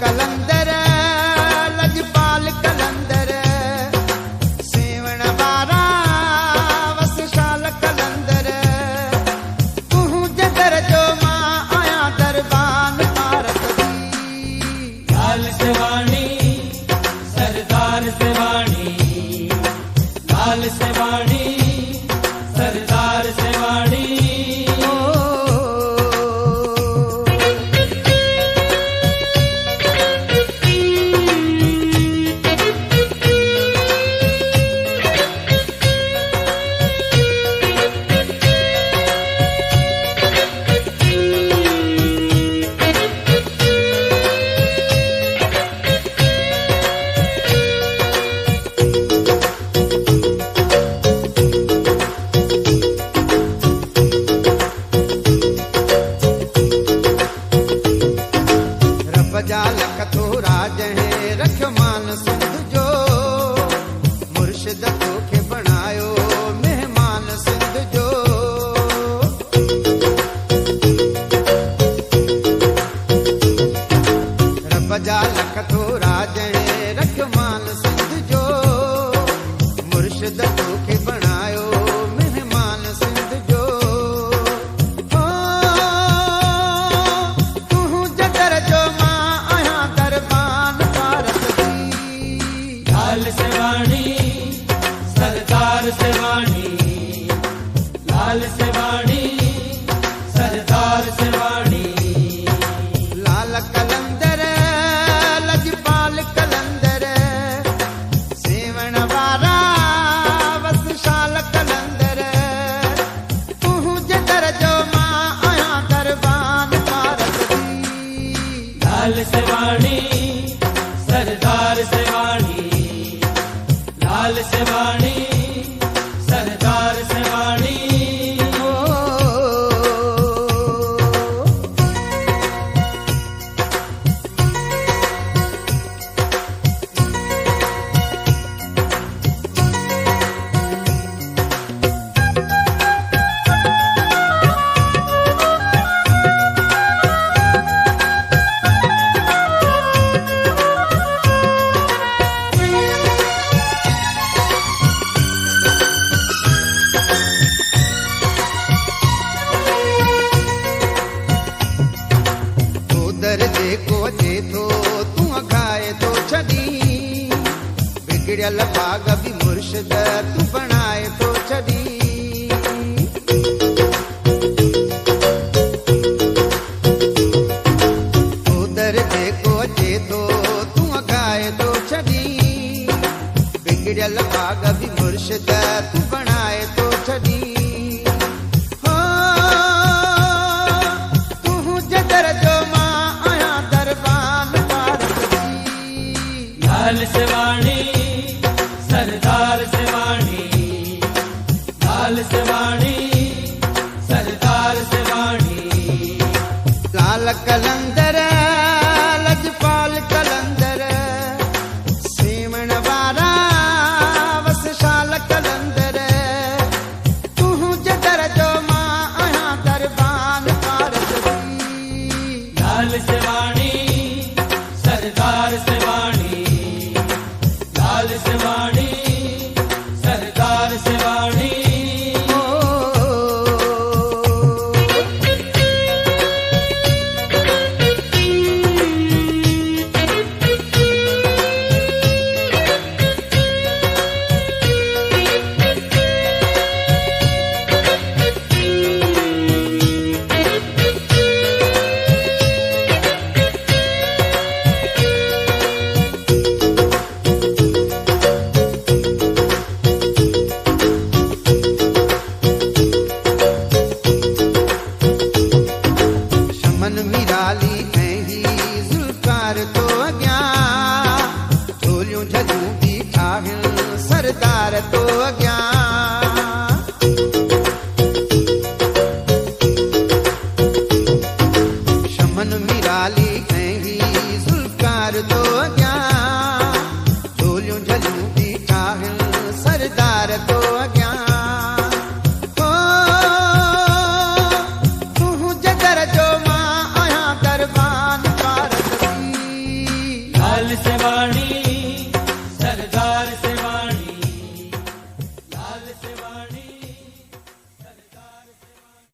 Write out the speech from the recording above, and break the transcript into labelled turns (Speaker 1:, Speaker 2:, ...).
Speaker 1: कलंदर लजपाल कलंदर सेवण वारा वसशाल कलंदर तू जदर जो मां आया दरबान भारत दी
Speaker 2: लाल सेवाणी सरदार सेवाणी लाल सेवाणी सरदार सेवाणी
Speaker 1: लख तो राज है रख मान सिंध जो मुर्शिद तोखे बनायो मेहमान सिंध जो रब जा लख तो राज है रख मान सिंध जो मुर्शिद तोखे बनायो मेहमान सिंध जो
Speaker 2: लाल सेवाणी सरदार सेवाणी लाल सेवाणी सरदार सेवाणी
Speaker 1: लाल कलंदर लजपाल कलंदर सेवण वारा वसशाल कलंदर तू जदर जो मां आया दरबान भारत दी
Speaker 2: लाल सेवाणी सरदार सेवाणी लाल सेवाणी सरदार सेवाणी
Speaker 1: जेको जे थो तूं अघाए थो छॾी बिगड़ियल बाग बि मुर्शिद तूं बणाए थो छॾी उदर जेको जे थो तूं अघाए थो छॾी बिगड़ियल बाग बि मुर्शिद तूं बणाए थो छॾी
Speaker 2: लाल सेवाणी सरदार सेवाणी लाल सेवाणी सरदार सेवाणी
Speaker 1: लाल कलंदर लजपाल कलंदर सेवण वारा वसशाल कलंदर तू जदर जो मां आया दरबान भारत दी
Speaker 2: लाल सेवाणी सरदार सेवाणी लाल सेवाणी सरदार सेवाणी
Speaker 1: सरदार तो अॻियां शमन मिराली ऐं ही ज़ुल्फ़कार तो अॻियां